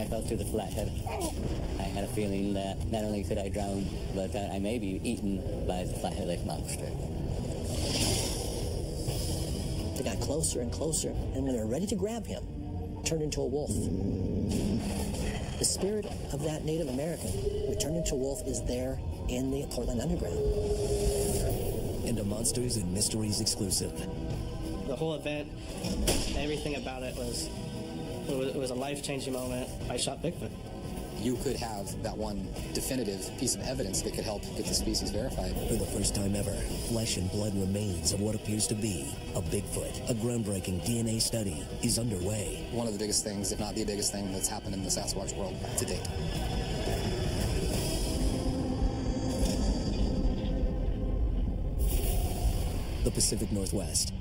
fell through the flathead, I had a feeling that not only could I drown, but that I may be eaten by the flathead lake monster. They got closer and closer, and when they were ready to grab him, turned into a wolf. The spirit of that Native American who turned into a wolf is there in the Portland Underground. And a Monsters and Mysteries exclusive. The whole event, everything about it was a life-changing moment. I shot Bigfoot. You could have that one definitive piece of evidence that could help get the species verified. For the first time ever, flesh and blood remains of what appears to be a Bigfoot. A groundbreaking DNA study is underway. One of the biggest things, if not the biggest thing, that's happened in the Sasquatch world to date. The Pacific Northwest.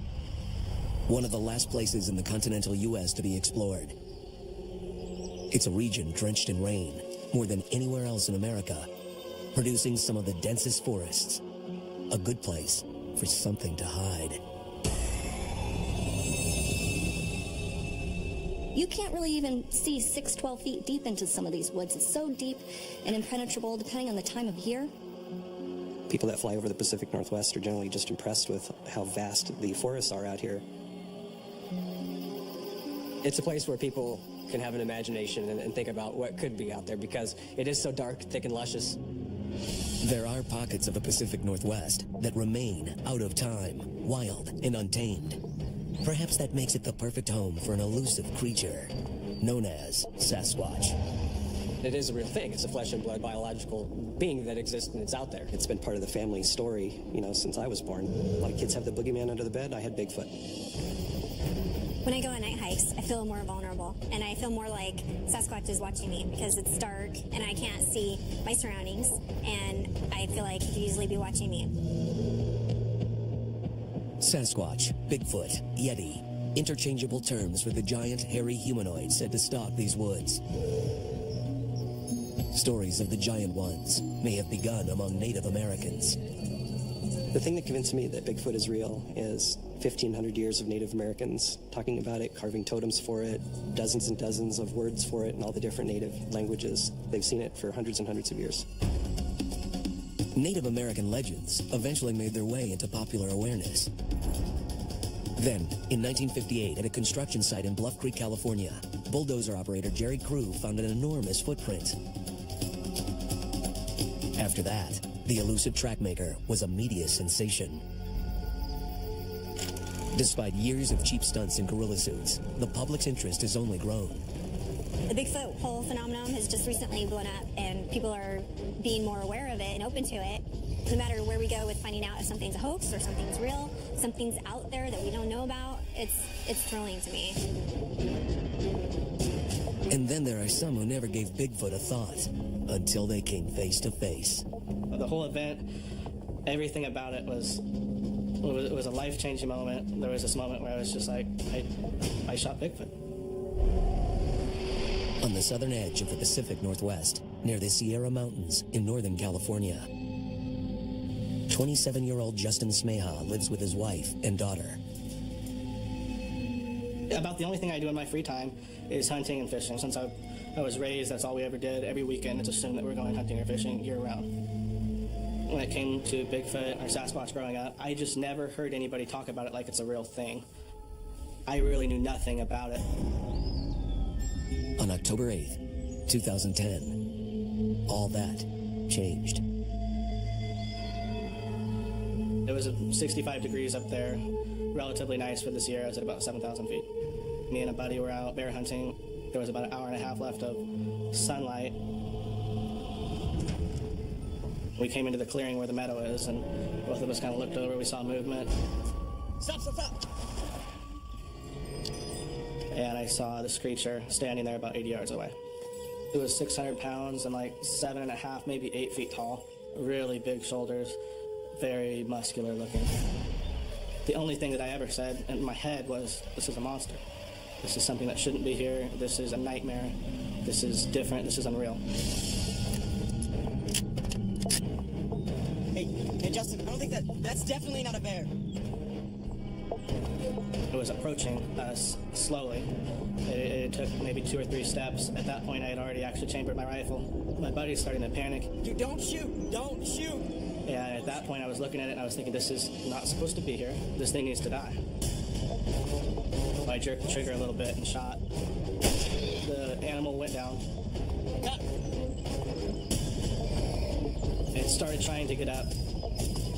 One of the last places in the continental U.S. to be explored. It's a region drenched in rain, more than anywhere else in America, producing some of the densest forests. A good place for something to hide. You can't really even see 12 feet deep into some of these woods. It's so deep and impenetrable, depending on the time of year. People that fly over the Pacific Northwest are generally just impressed with how vast the forests are out here. It's a place where people can have an imagination and think about what could be out there because it is so dark, thick, and luscious. There are pockets of the Pacific Northwest that remain out of time, wild and untamed. Perhaps that makes it the perfect home for an elusive creature known as Sasquatch. It is a real thing. It's a flesh and blood biological being that exists and it's out there. It's been part of the family story, since I was born. A lot of kids have the boogeyman under the bed. I had Bigfoot. When I go on night hikes, I feel more vulnerable, and I feel more like Sasquatch is watching me because it's dark and I can't see my surroundings, and I feel like he could easily be watching me. Sasquatch, Bigfoot, Yeti, interchangeable terms for the giant hairy humanoid said to stalk these woods. Stories of the giant ones may have begun among Native Americans. The thing that convinced me that Bigfoot is real is 1,500 years of Native Americans talking about it, carving totems for it, dozens and dozens of words for it in all the different Native languages. They've seen it for hundreds and hundreds of years. Native American legends eventually made their way into popular awareness. Then, in 1958, at a construction site in Bluff Creek, California, bulldozer operator Jerry Crew found an enormous footprint. After that, the elusive trackmaker was a media sensation. Despite years of cheap stunts in gorilla suits, the public's interest has only grown. The Bigfoot whole phenomenon has just recently blown up, and people are being more aware of it and open to it. No matter where we go with finding out if something's a hoax or something's real, something's out there that we don't know about, it's thrilling to me. And then there are some who never gave Bigfoot a thought until they came face to face. The whole event, everything about it was a life-changing moment. There was this moment where I was just like, I shot Bigfoot. On the southern edge of the Pacific Northwest, near the Sierra Mountains in Northern California, 27-year-old Justin Smeha lives with his wife and daughter. About the only thing I do in my free time is hunting and fishing. Since I was raised, that's all we ever did. Every weekend, it's assumed that we're going hunting or fishing year-round. When it came to Bigfoot or Sasquatch growing up, I just never heard anybody talk about it like it's a real thing. I really knew nothing about it. On October 8th, 2010, all that changed. It was 65 degrees up there, relatively nice for the Sierras at about 7,000 feet. Me and a buddy were out bear hunting. There was about an hour and a half left of sunlight. We came into the clearing where the meadow is, and both of us kind of looked over. We saw movement. Stop, stop, stop! And I saw this creature standing there about 80 yards away. It was 600 pounds and like 7.5, maybe 8 feet tall. Really big shoulders, very muscular looking. The only thing that I ever said in my head was, this is a monster. This is something that shouldn't be here. This is a nightmare. This is different. This is unreal. Hey, Justin, I don't think that's definitely not a bear. It was approaching us slowly. It took maybe 2 or 3 steps. At that point, I had already actually chambered my rifle. My buddy's starting to panic. Dude, don't shoot! Don't shoot! Yeah, at that point, I was looking at it and I was thinking, this is not supposed to be here. This thing needs to die. I jerked the trigger a little bit and shot. The animal went down. It started trying to get up,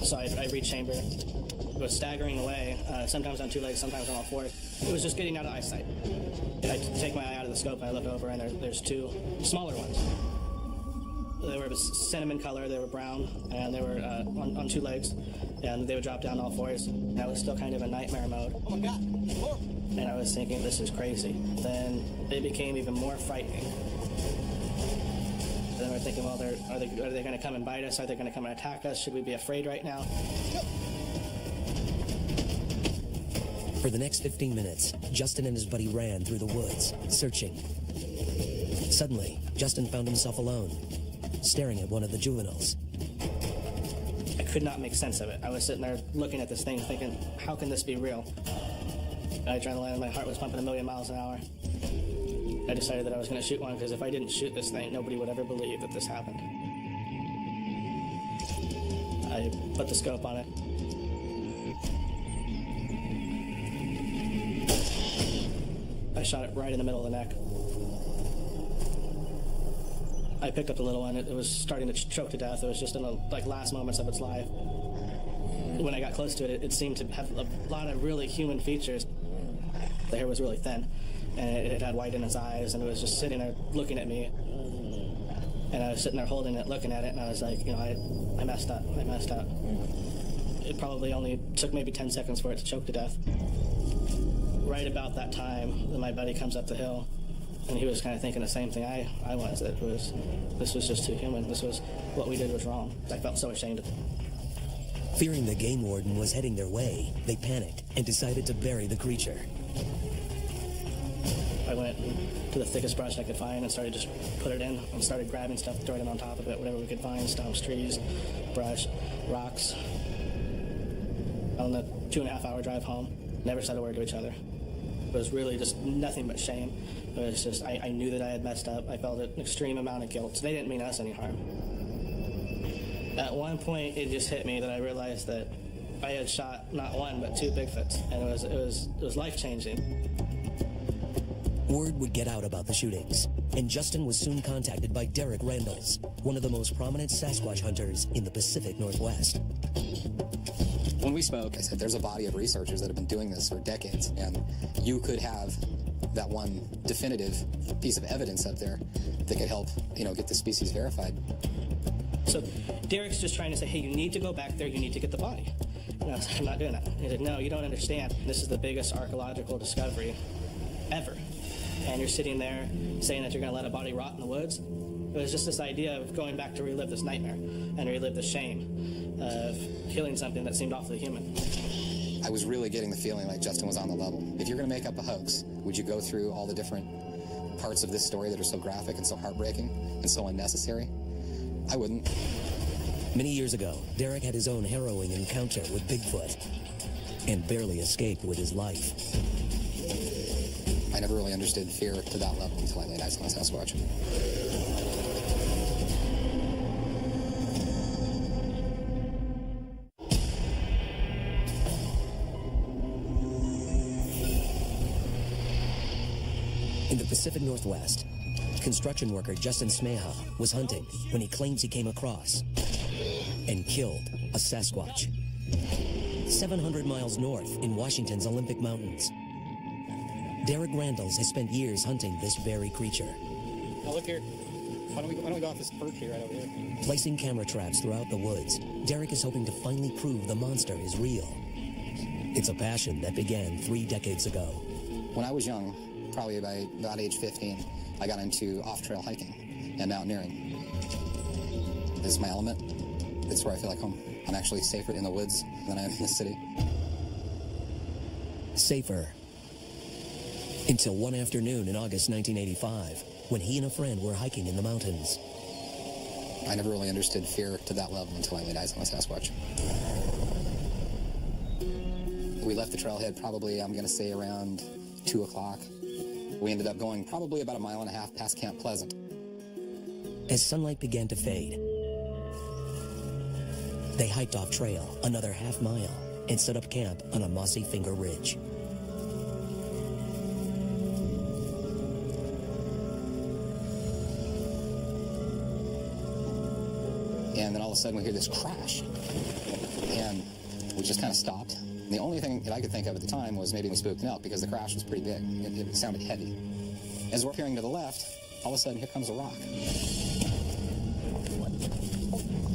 so I rechambered. It was staggering away, sometimes on 2 legs, sometimes on all 4. It was just getting out of eyesight. I take my eye out of the scope and I look over and there's 2 smaller ones. They were cinnamon color, they were brown, and they were on 2 legs, and they would drop down all 4s. And I was still kind of in nightmare mode. Oh my God! More. And I was thinking, this is crazy. Then they became even more frightening. Then we're thinking, well, are they going to come and bite us? Are they going to come and attack us? Should we be afraid right now? For the next 15 minutes, Justin and his buddy ran through the woods, searching. Suddenly, Justin found himself alone, staring at one of the juveniles. I could not make sense of it. I was sitting there looking at this thing, thinking, how can this be real? Adrenaline in my heart was pumping 1,000,000 miles an hour. I decided that I was going to shoot one, because if I didn't shoot this thing, nobody would ever believe that this happened. I put the scope on it. I shot it right in the middle of the neck. I picked up the little one. It was starting to choke to death. It was just in the last moments of its life. When I got close to it, it seemed to have a lot of really human features. The hair was really thin, and it had white in its eyes, and it was just sitting there looking at me. And I was sitting there holding it, looking at it, and I was like, I messed up. I messed up. It probably only took maybe 10 seconds for it to choke to death. Right about that time, my buddy comes up the hill, and he was kind of thinking the same thing I was. This was just too human. This was what we did was wrong. I felt so ashamed of it. Fearing the game warden was heading their way, they panicked and decided to bury the creature. I went to the thickest brush I could find and started just put it in and started grabbing stuff, throwing it on top of it, whatever we could find, stumps, trees, brush, rocks. On the 2.5-hour drive home, never said a word to each other. It was really just nothing but shame. It was just, I knew that I had messed up. I felt an extreme amount of guilt. They didn't mean us any harm. At one point, it just hit me that I realized that I had shot not 1, but 2 Bigfoots, and it was life-changing. Word would get out about the shootings, and Justin was soon contacted by Derek Randalls, one of the most prominent Sasquatch hunters in the Pacific Northwest. When we spoke, I said, there's a body of researchers that have been doing this for decades, and you could have that one definitive piece of evidence up there that could help, get the species verified. So Derek's just trying to say, hey, you need to go back there, you need to get the body. And I was like, I'm not doing that. He said, no, you don't understand. This is the biggest archaeological discovery ever. And you're sitting there saying that you're going to let a body rot in the woods. It was just this idea of going back to relive this nightmare and relive the shame of killing something that seemed awfully human. I was really getting the feeling like Justin was on the level. If you're going to make up a hoax, would you go through all the different parts of this story that are so graphic and so heartbreaking and so unnecessary? I wouldn't. Many years ago, Derek had his own harrowing encounter with Bigfoot and barely escaped with his life. I never really understood fear to that level until I laid eyes on a Sasquatch. In the Pacific Northwest, construction worker Justin Smeha was hunting when he claims he came across and killed a Sasquatch. 700 miles north in Washington's Olympic Mountains. Derek Randalls has spent years hunting this very creature. Now look here. Why don't we go off this perch here right over here? Placing camera traps throughout the woods, Derek is hoping to finally prove the monster is real. It's a passion that began 3 decades ago. When I was young, probably by about age 15, I got into off-trail hiking and mountaineering. This is my element. It's where I feel like home. I'm actually safer in the woods than I am in the city. Safer. Until one afternoon in August 1985, when he and a friend were hiking in the mountains. I never really understood fear to that level until I laid eyes on a Sasquatch. We left the trailhead probably, I'm going to say, around 2 o'clock. We ended up going probably about 1.5 miles past Camp Pleasant. As sunlight began to fade, they hiked off trail another half mile and set up camp on a mossy finger ridge. And then all of a sudden we hear this crash. And we just kind of stopped. And the only thing that I could think of at the time was maybe we spooked out because the crash was pretty big. It sounded heavy. As we're peering to the left, all of a sudden here comes a rock.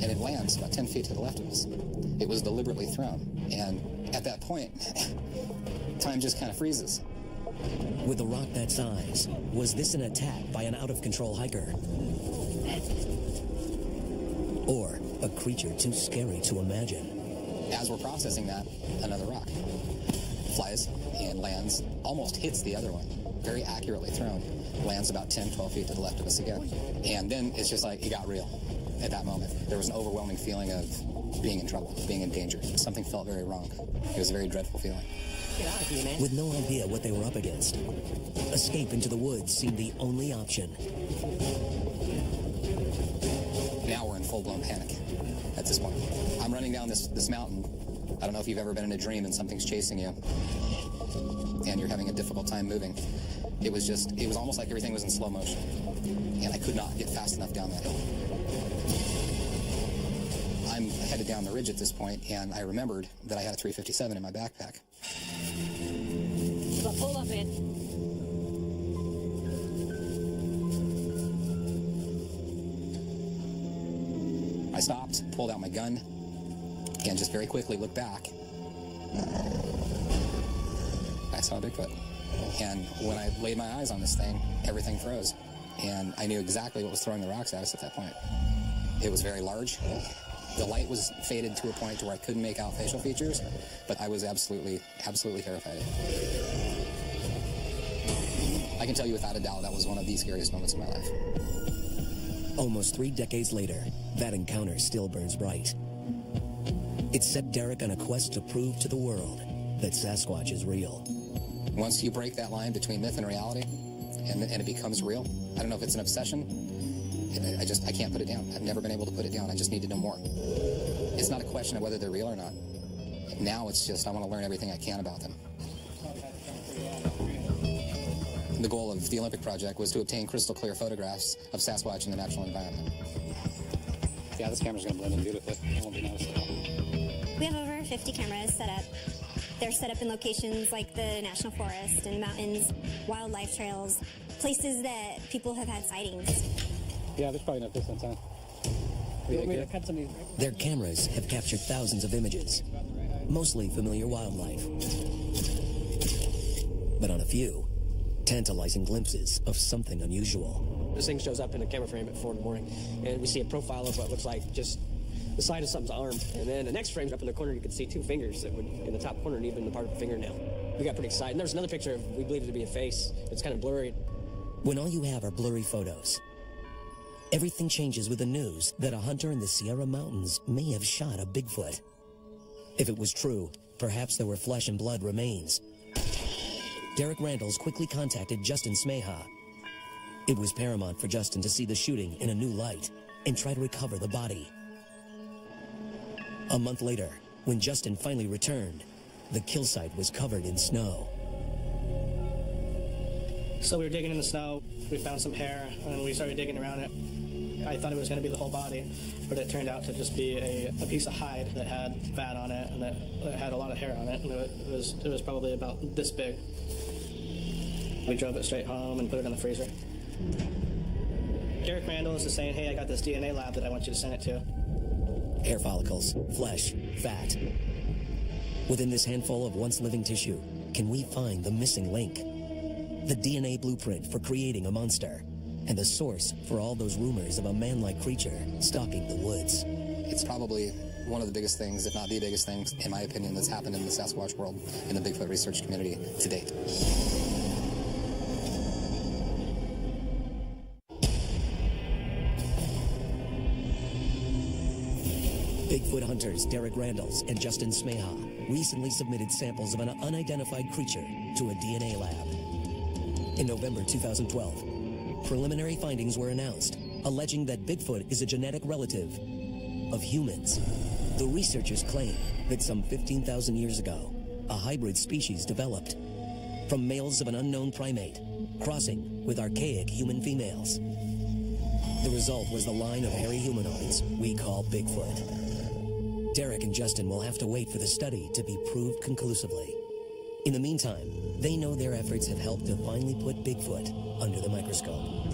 And it lands about 10 feet to the left of us. It was deliberately thrown. And at that point, time just kind of freezes. With a rock that size, was this an attack by an out-of-control hiker? Or a creature too scary to imagine? As we're processing that, another rock flies and lands, almost hits the other one. Very accurately thrown. Lands about 10, 12 feet to the left of us again. And then it's just like it got real at that moment. There was an overwhelming feeling of being in trouble, being in danger. Something felt very wrong. It was a very dreadful feeling. Get out of here, man. With no idea what they were up against, escape into the woods seemed the only option. Now we're in full-blown panic at this point. I'm running down this mountain. I don't know if you've ever been in a dream and something's chasing you and you're having a difficult time moving. It was almost like everything was in slow motion. And I could not get fast enough down that hill. I'm headed down the ridge at this point, and I remembered that I had a .357 in my backpack. Well, pull up, man. I stopped, pulled out my gun, and just very quickly looked back. I saw Bigfoot. And when I laid my eyes on this thing, everything froze. And I knew exactly what was throwing the rocks at us at that point. It was very large. The light was faded to a point to where I couldn't make out facial features, but I was absolutely terrified. I can tell you without a doubt that was one of the scariest moments of my life. Almost 3 decades later, that encounter still burns bright. It set Derek on a quest to prove to the world that Sasquatch is real. Once you break that line between myth and reality, and it becomes real, I don't know if it's an obsession. I can't put it down. I've never been able to put it down. I just need to know more. It's not a question of whether they're real or not. Now it's just I want to learn everything I can about them. The goal of the Olympic project was to obtain crystal clear photographs of Sasquatch in the natural environment. Yeah, this camera's going to blend in beautifully. It won't be noticed at all. We have over 50 cameras set up. They're set up in locations like the National Forest and mountains, wildlife trails, places that people have had sightings. Yeah, there's probably enough distance, huh? Their cameras have captured thousands of images, mostly familiar wildlife. But on a few, tantalizing glimpses of something unusual. This thing shows up in a camera frame at 4 in the morning, and we see a profile of what looks like just the side of something's arm. And then the next frame up in the corner, you can see 2 fingers that would in the top corner and even the part of a fingernail. We got pretty excited. And there's another picture of, we believe it to be a face. It's kind of blurry. When all you have are blurry photos, everything changes with the news that a hunter in the Sierra Mountains may have shot a Bigfoot. If it was true, perhaps there were flesh and blood remains. Derek Randalls quickly contacted Justin Smeha. It was paramount for Justin to see the shooting in a new light and try to recover the body. A month later, when Justin finally returned, the kill site was covered in snow. So we were digging in the snow, we found some hair, and we started digging around it. I thought it was going to be the whole body, but it turned out to just be a piece of hide that had fat on it and that had a lot of hair on it, and it was probably about this big. We drove it straight home and put it in the freezer. Derek Randalls is saying, hey, I got this DNA lab that I want you to send it to. Hair follicles, flesh, fat. Within this handful of once living tissue, can we find the missing link? The DNA blueprint for creating a monster, and the source for all those rumors of a man-like creature stalking the woods. It's probably one of the biggest things, if not the biggest thing, in my opinion, that's happened in the Sasquatch world, in the Bigfoot research community to date. Bigfoot hunters Derek Randalls and Justin Smeha recently submitted samples of an unidentified creature to a DNA lab. In November 2012, preliminary findings were announced, alleging that Bigfoot is a genetic relative of humans. The researchers claim that some 15,000 years ago, a hybrid species developed from males of an unknown primate, crossing with archaic human females. The result was the line of hairy humanoids we call Bigfoot. Derek and Justin will have to wait for the study to be proved conclusively. In the meantime, they know their efforts have helped to finally put Bigfoot under the microscope.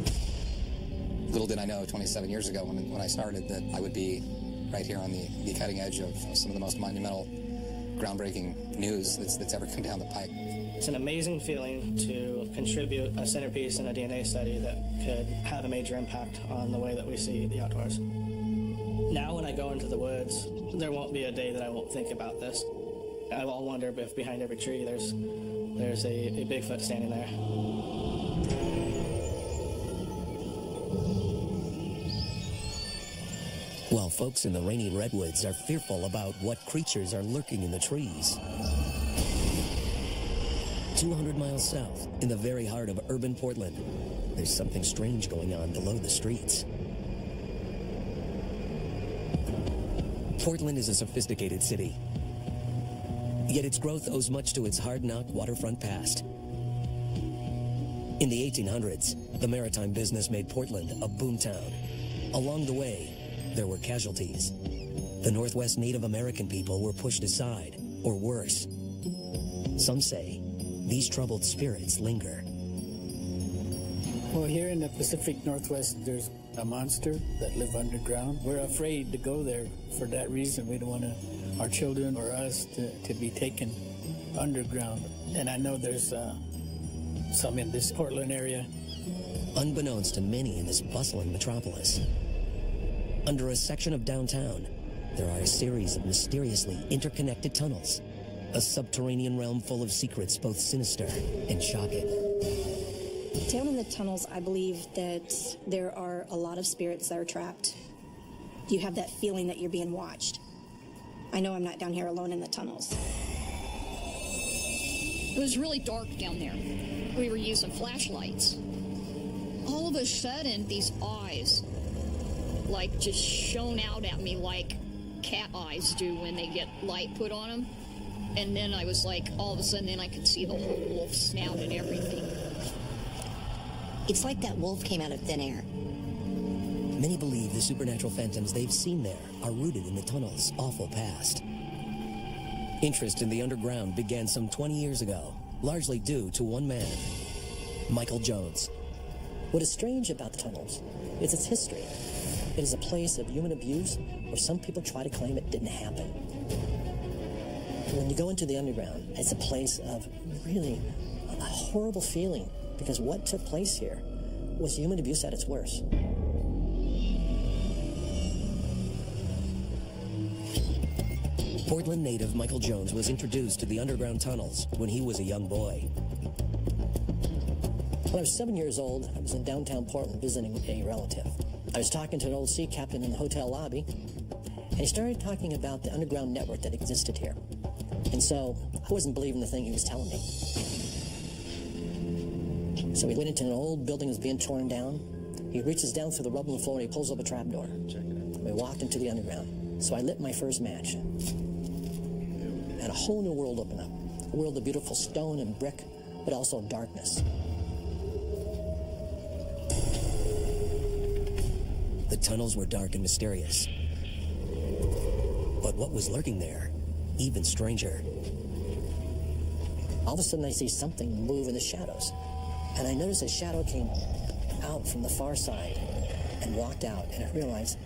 Little did I know 27 years ago when I started that I would be right here on the cutting edge of some of the most monumental, groundbreaking news that's ever come down the pike. It's an amazing feeling to contribute a centerpiece in a DNA study that could have a major impact on the way that we see the outdoors. Now when I go into the woods, there won't be a day that I won't think about this. I will wonder if behind every tree there's a Bigfoot standing there. While folks in the rainy redwoods are fearful about what creatures are lurking in the trees, 200 miles south, in the very heart of urban Portland, there's something strange going on below the streets. Portland is a sophisticated city, yet its growth owes much to its hard-knock waterfront past. In the 1800s, the maritime business made Portland a boomtown. Along the way, there were casualties. The Northwest Native American people were pushed aside, or worse. Some say these troubled spirits linger. Well, here in the Pacific Northwest, there's a monster that live underground. We're afraid to go there for that reason. We don't want our children or us to be taken underground. And I know there's some in this Portland area. Unbeknownst to many in this bustling metropolis, under a section of downtown, there are a series of mysteriously interconnected tunnels, a subterranean realm full of secrets both sinister and shocking. Down in the tunnels, I believe that there are a lot of spirits that are trapped. You have that feeling that you're being watched. I know I'm not down here alone in the tunnels. It was really dark down there. We were using flashlights. All of a sudden, these eyes, like, just shone out at me like cat eyes do when they get light put on them. And then I was like, all of a sudden, then I could see the whole wolf snout and everything. It's like that wolf came out of thin air. Many believe the supernatural phantoms they've seen there are rooted in the tunnel's awful past. Interest in the underground began some 20 years ago, largely due to one man, Michael Jones. What is strange about the tunnels is its history. It is a place of human abuse where some people try to claim it didn't happen. When you go into the underground, it's a place of really a horrible feeling because what took place here was human abuse at its worst. Portland native Michael Jones was introduced to the underground tunnels when he was a young boy. When I was 7 years old, I was in downtown Portland visiting a relative. I was talking to an old sea captain in the hotel lobby, and he started talking about the underground network that existed here. And so I wasn't believing the thing he was telling me. So we went into an old building that was being torn down. He reaches down through the rubble on the floor and he pulls up a trapdoor. We walked into the underground. So I lit my first match. And a whole new world opened up. A world of beautiful stone and brick, but also darkness. The tunnels were dark and mysterious. But what was lurking there, even stranger? All of a sudden I see something move in the shadows. And I noticed a shadow came out from the far side and walked out. And I realized,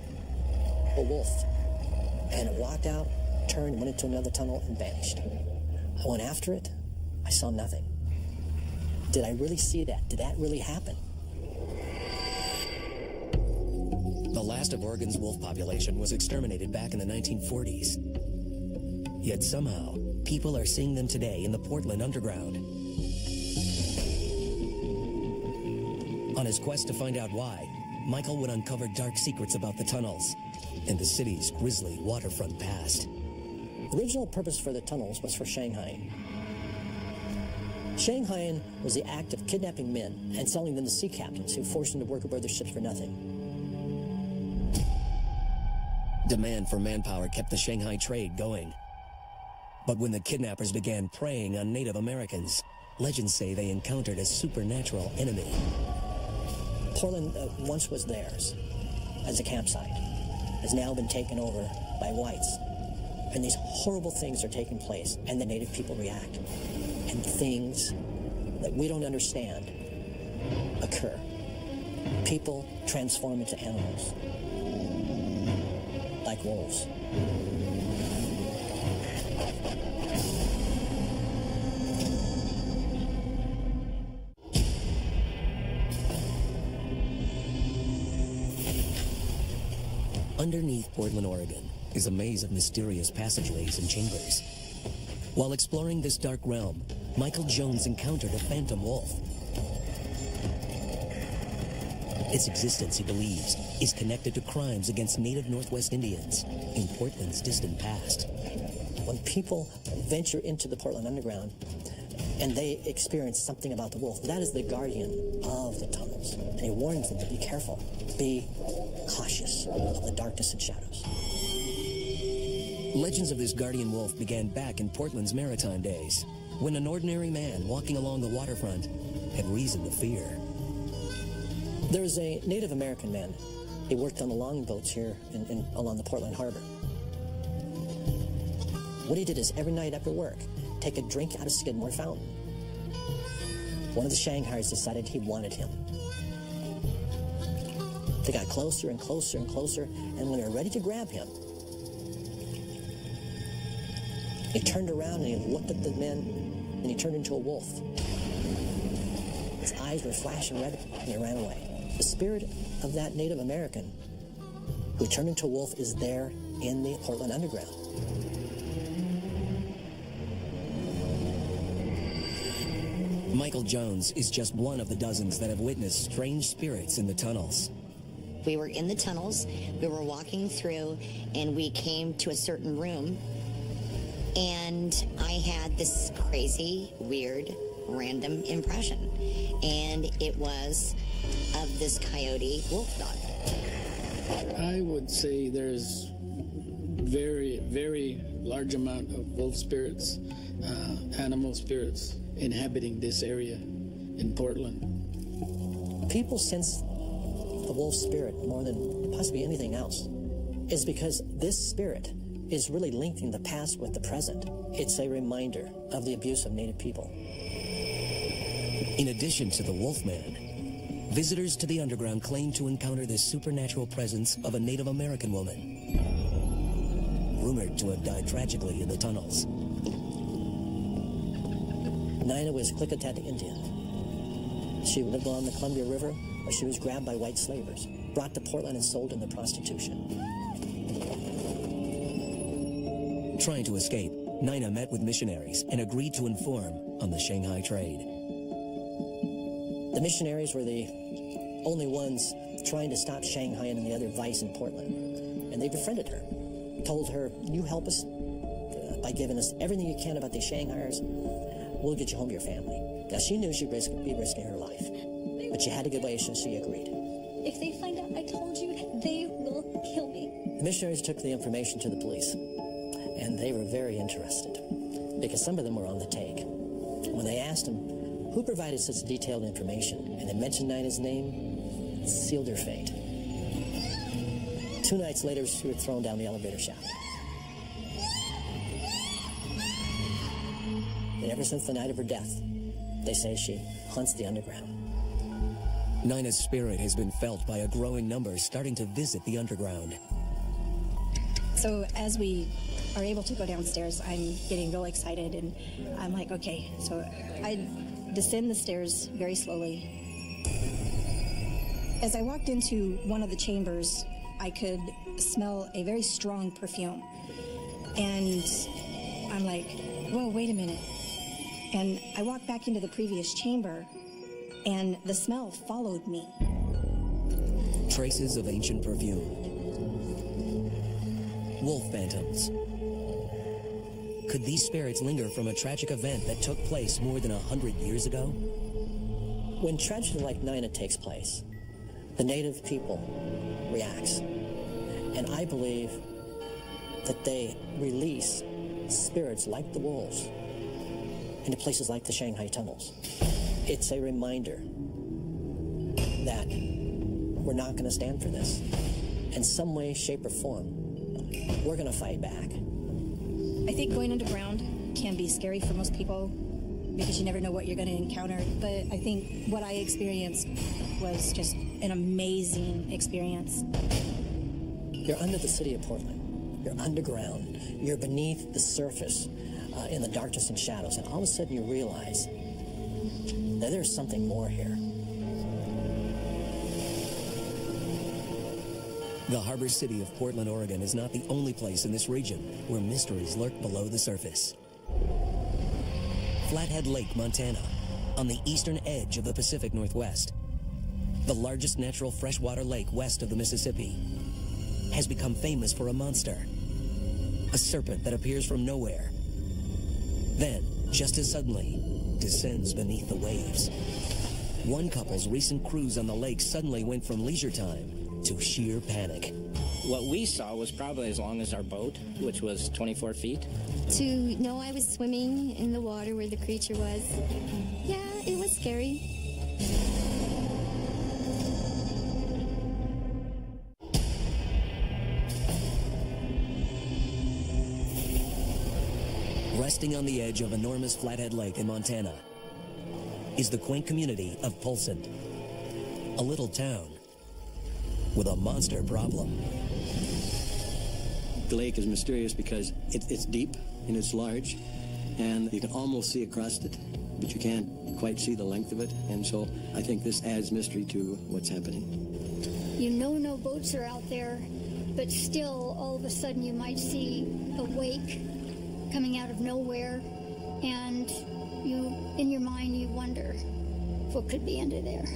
a wolf. And it walked out, turned, went into another tunnel and vanished. I went after it. I saw nothing. Did I really see that? Did that really happen? The last of Oregon's wolf population was exterminated back in the 1940s. Yet somehow, people are seeing them today in the Portland underground. On his quest to find out why, Michael would uncover dark secrets about the tunnels and the city's grisly waterfront past. The original purpose for the tunnels was for Shanghai. Shanghaiing was the act of kidnapping men and selling them to sea captains who forced them to work aboard their ships for nothing. Demand for manpower kept the Shanghai trade going. But when the kidnappers began preying on Native Americans, legends say they encountered a supernatural enemy. Portland once was theirs as a campsite, has now been taken over by whites. And these horrible things are taking place, and the Native people react. And things that we don't understand occur. People transform into animals, like wolves. Underneath Portland, Oregon, is a maze of mysterious passageways and chambers. While exploring this dark realm, Michael Jones encountered a phantom wolf. Its existence, he believes, is connected to crimes against native Northwest Indians in Portland's distant past. When people venture into the Portland Underground and they experience something about the wolf, that is the guardian of the tunnels. And he warns them to be careful, be cautious of the darkness and shadows. Legends of this guardian wolf began back in Portland's maritime days, when an ordinary man walking along the waterfront had reason to fear. There was a Native American man. He worked on the longboats here along the Portland Harbor. What he did is every night after work, take a drink out of Skidmore Fountain. One of the Shanghaiers decided he wanted him. They got closer and closer and closer, and when they were ready to grab him, he turned around and he looked at the men, and he turned into a wolf. His eyes were flashing red, and he ran away. The spirit of that Native American who turned into a wolf is there in the Portland Underground. Michael Jones is just one of the dozens that have witnessed strange spirits in the tunnels. We were in the tunnels, we were walking through, and we came to a certain room, and I had this crazy, weird, random impression, and it was of this coyote wolf dog. I would say there's very, very large amount of wolf spirits, animal spirits inhabiting this area in Portland. People sense the wolf spirit more than possibly anything else is because this spirit is really linking the past with the present. It's a reminder of the abuse of Native people. In addition to the Wolfman, visitors to the underground claim to encounter the supernatural presence of a Native American woman, rumored to have died tragically in the tunnels. Nina was Klickitat Indian. She lived along the Columbia River, where she was grabbed by white slavers, brought to Portland and sold into prostitution. Trying to escape, Nina met with missionaries and agreed to inform on the Shanghai trade. The missionaries were the only ones trying to stop Shanghai and the other vice in Portland. And they befriended her, told her, you help us by giving us everything you can about these Shanghaiers, we'll get you home to your family. Now, she knew she'd be risking her life, but she had to give way, so she agreed. If they find out I told you, they will kill me. The missionaries took the information to the police, and they were very interested, because some of them were on the take. When they asked them who provided such detailed information, and they mentioned Nina's name, it sealed her fate. 2 nights later, she was thrown down the elevator shaft. And ever since the night of her death, they say she haunts the underground. Nina's spirit has been felt by a growing number starting to visit the underground. So as we are able to go downstairs, I'm getting real excited, and I'm like, okay. So I descend the stairs very slowly. As I walked into one of the chambers, I could smell a very strong perfume. And I'm like, whoa, wait a minute. And I walked back into the previous chamber, and the smell followed me. Traces of ancient perfume. Wolf phantoms. Could these spirits linger from a tragic event that took place more than 100 years ago? When tragedy like Nina takes place, the native people reacts. And I believe that they release spirits like the wolves into places like the Shanghai tunnels. It's a reminder that we're not going to stand for this. In some way, shape, or form, we're going to fight back. I think going underground can be scary for most people because you never know what you're going to encounter. But I think what I experienced was just an amazing experience. You're under the city of Portland. You're underground. You're beneath the surface in the darkness and shadows. And all of a sudden you realize that there's something more here. The harbor city of Portland, Oregon is not the only place in this region where mysteries lurk below the surface. Flathead Lake, Montana, on the eastern edge of the Pacific Northwest, the largest natural freshwater lake west of the Mississippi, has become famous for a monster, a serpent that appears from nowhere, then, just as suddenly, descends beneath the waves. One couple's recent cruise on the lake suddenly went from leisure time to sheer panic. What we saw was probably as long as our boat, which was 24 feet. To know I was swimming in the water where the creature was, yeah, it was scary. Resting on the edge of enormous Flathead Lake in Montana is the quaint community of Polson, a little town with a monster problem. The lake is mysterious because it's deep and it's large, and you can almost see across it, but you can't quite see the length of it, and so I think this adds mystery to what's happening. You know no boats are out there, but still all of a sudden you might see a wake coming out of nowhere, and you, in your mind, you wonder what could be under there.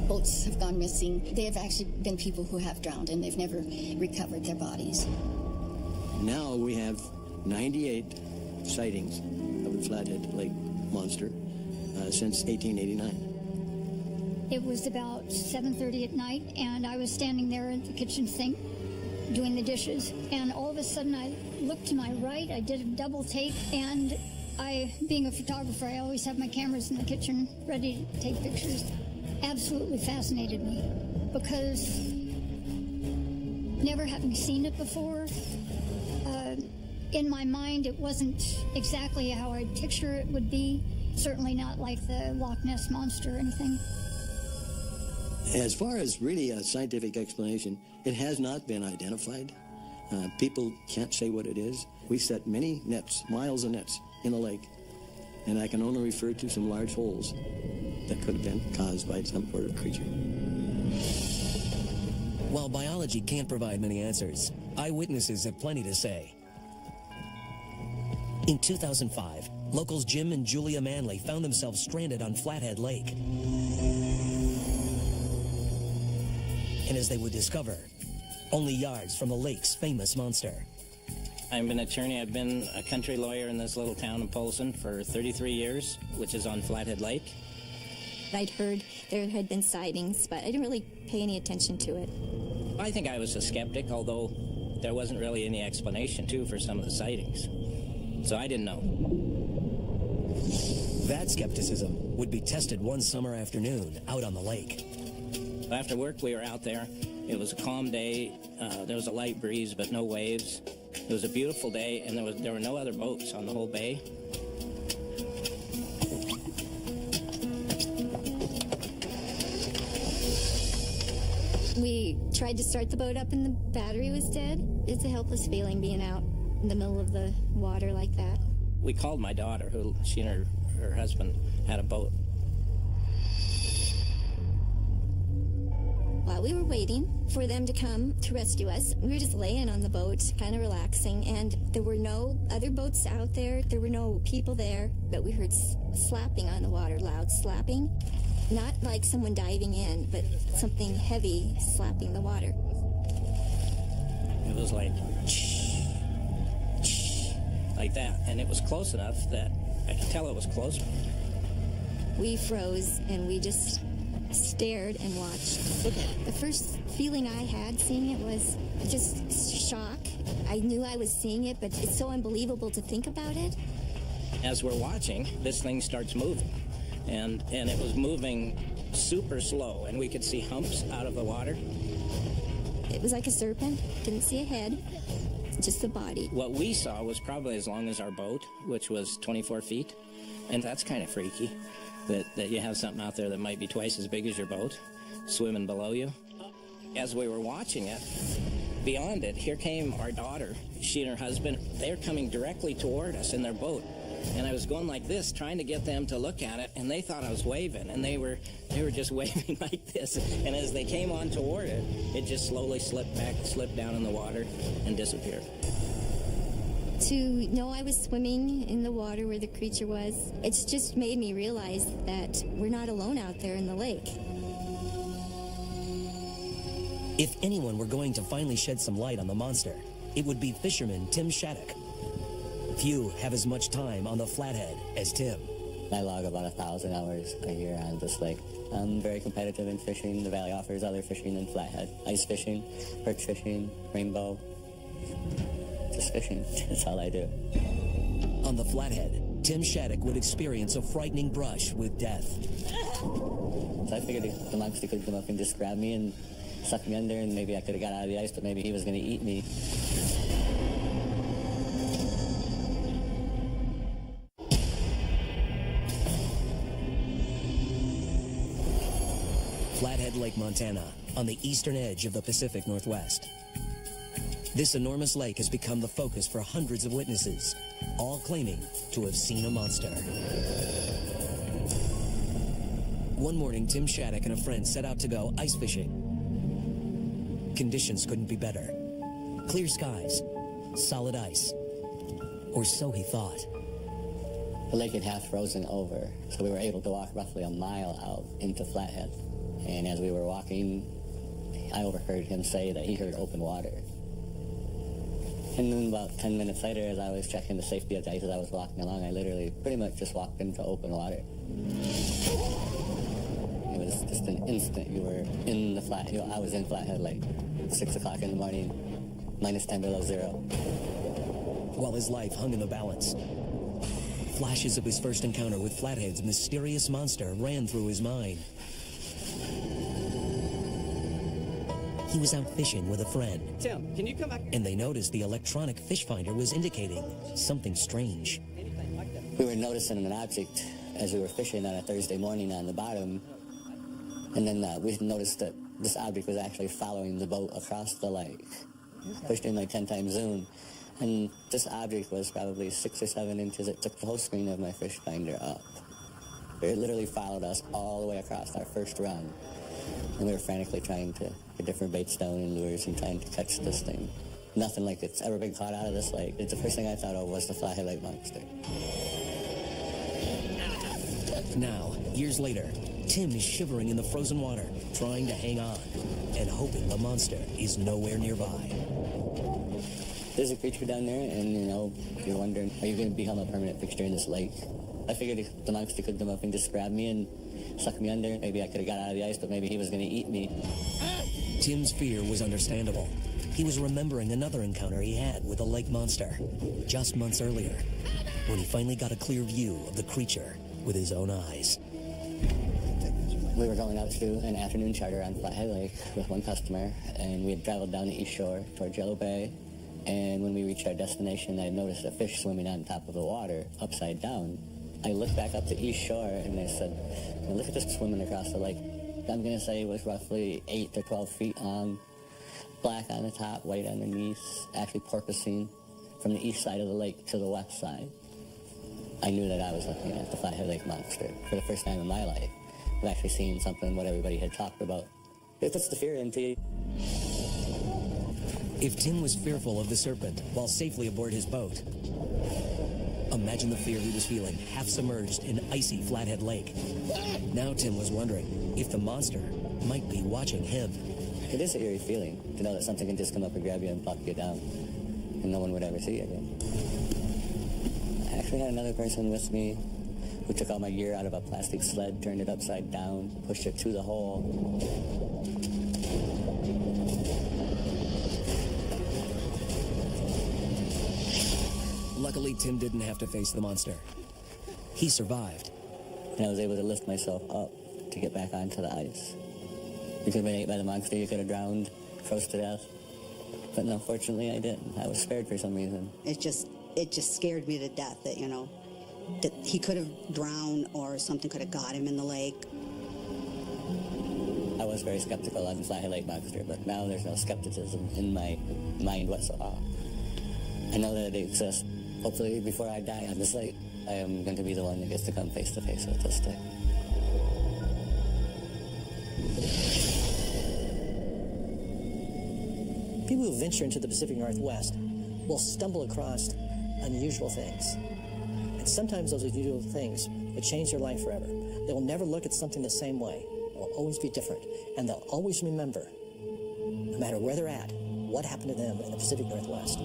Boats have gone missing. There have actually been people who have drowned, and they've never recovered their bodies. Now we have 98 sightings of the Flathead Lake monster since 1889. It was about 7:30 at night, and I was standing there at the kitchen sink doing the dishes, and all of a sudden I looked to my right, I did a double take, and I, being a photographer, I always have my cameras in the kitchen ready to take pictures. Absolutely fascinated me, because never having seen it before, in my mind it wasn't exactly how I'd picture it would be, certainly not like the Loch Ness Monster or anything. As far as really a scientific explanation, it has not been identified. People can't say what it is. We set many nets, miles of nets, in the lake, and I can only refer to some large holes that could have been caused by some sort of creature. While biology can't provide many answers, eyewitnesses have plenty to say. In 2005, locals Jim and Julia Manley found themselves stranded on Flathead Lake. And as they would discover, only yards from the lake's famous monster. I'm an attorney. I've been a country lawyer in this little town of Polson for 33 years, which is on Flathead Lake. I'd heard there had been sightings, but I didn't really pay any attention to it. I think I was a skeptic, although there wasn't really any explanation, too, for some of the sightings. So I didn't know. That skepticism would be tested one summer afternoon out on the lake. After work, we were out there. It was a calm day. There was a light breeze, but no waves. It was a beautiful day, and there were no other boats on the whole bay. We tried to start the boat up and the battery was dead. It's a helpless feeling being out in the middle of the water like that. We called my daughter, who she and her husband had a boat. While we were waiting for them to come to rescue us, we were just laying on the boat, kind of relaxing, and there were no other boats out there. There were no people there, but we heard slapping on the water, loud slapping. Not like someone diving in, but something heavy slapping the water. It was like, like that, and it was close enough that I could tell it was close. We froze and we just stared and watched. The first feeling I had seeing it was just shock. I knew I was seeing it, but it's so unbelievable to think about it. As we're watching, this thing starts moving, and it was moving super slow, and we could see humps out of the water. It was like a serpent. Didn't see a head, just the body. What we saw was probably as long as our boat, which was 24 feet, and that's kind of freaky, that you have something out there that might be twice as big as your boat swimming below you. As we were watching it, beyond it, here came our daughter. She and her husband, they're coming directly toward us in their boat. And I was going like this, trying to get them to look at it, and they thought I was waving, and they were just waving like this. And as they came on toward it, it just slowly slipped down in the water, and disappeared. To know I was swimming in the water where the creature was, it's just made me realize that we're not alone out there in the lake. If anyone were going to finally shed some light on the monster, it would be fisherman Tim Shattuck. Few have as much time on the Flathead as Tim. I log about 1,000 hours a year on this lake. I'm very competitive in fishing. The valley offers other fishing than Flathead. Ice fishing, perch fishing, rainbow. Just fishing. That's all I do. On the Flathead, Tim Shattuck would experience a frightening brush with death. So I figured the monster could come up and just grab me and suck me under, and maybe I could have got out of the ice, but maybe he was going to eat me. Flathead Lake, Montana, on the eastern edge of the Pacific Northwest. This enormous lake has become the focus for hundreds of witnesses, all claiming to have seen a monster. One morning, Tim Shattuck and a friend set out to go ice fishing. Conditions couldn't be better. Clear skies, solid ice, or so he thought. The lake had half frozen over, so we were able to walk roughly a mile out into Flathead. And as we were walking, I overheard him say that he heard open water. And then about 10 minutes later, as I was checking the safety of the ice as I was walking along, I literally pretty much just walked into open water. It was just an instant. You were in the Flathead. I was in Flathead Lake, 6 o'clock in the morning, minus 10 below zero. While his life hung in the balance, flashes of his first encounter with Flathead's mysterious monster ran through his mind. He was out fishing with a friend. Tim, can you come back? And they noticed the electronic fish finder was indicating something strange. We were noticing an object as we were fishing on a Thursday morning on the bottom. And then we noticed that this object was actually following the boat across the lake. Pushed in like 10 times zoom. And this object was probably 6 or 7 inches. It took the whole screen of my fish finder up. It literally followed us all the way across our first run. And we were frantically trying to get different baits down and lures and trying to catch this thing. Nothing like it's ever been caught out of this lake. The first thing I thought of was the Flathead Lake monster. Now, years later, Tim is shivering in the frozen water, trying to hang on, and hoping the monster is nowhere nearby. There's a creature down there, and, you're wondering, are you going to become a permanent fixture in this lake? I figured if the monster could come up and just grab me and suck me under, maybe I could have got out of the ice, but maybe he was going to eat me. Tim's fear was understandable. He was remembering another encounter he had with a lake monster just months earlier, when he finally got a clear view of the creature with his own eyes. We were going out to an afternoon charter on Flathead Lake with one customer, and we had traveled down the east shore towards Yellow Bay. And when we reached our destination, I noticed a fish swimming on top of the water, upside down. I looked back up the east shore, and I said, look at this swimming across the lake. I'm going to say it was roughly 8 to 12 feet long, black on the top, white underneath, actually porpoising from the east side of the lake to the west side. I knew that I was looking at the Flathead Lake monster for the first time in my life. I've actually seen something what everybody had talked about. It puts the fear into you. If Tim was fearful of the serpent while safely aboard his boat, imagine the fear he was feeling half submerged in icy Flathead Lake. Now Tim was wondering if the monster might be watching him. It is an eerie feeling to know that something can just come up and grab you and pluck you down, and no one would ever see you again. actually had another person with me who took all my gear out of a plastic sled, turned it upside down, pushed it through the hole. Luckily, Tim didn't have to face the monster. He survived. And I was able to lift myself up to get back onto the ice. You could have been ate by the monster, you could have drowned, froze to death. But no, fortunately I didn't. I was spared for some reason. It just scared me to death that, you know, that he could have drowned or something could have got him in the lake. I was very skeptical on the Flathead Lake monster, but now there's no skepticism in my mind whatsoever. I know that it exists. Hopefully before I die on this lake, I am going to be the one that gets to come face to face with this thing. People who venture into the Pacific Northwest will stumble across unusual things. And sometimes those unusual things will change their life forever. They will never look at something the same way. It will always be different. And they'll always remember, no matter where they're at, what happened to them in the Pacific Northwest.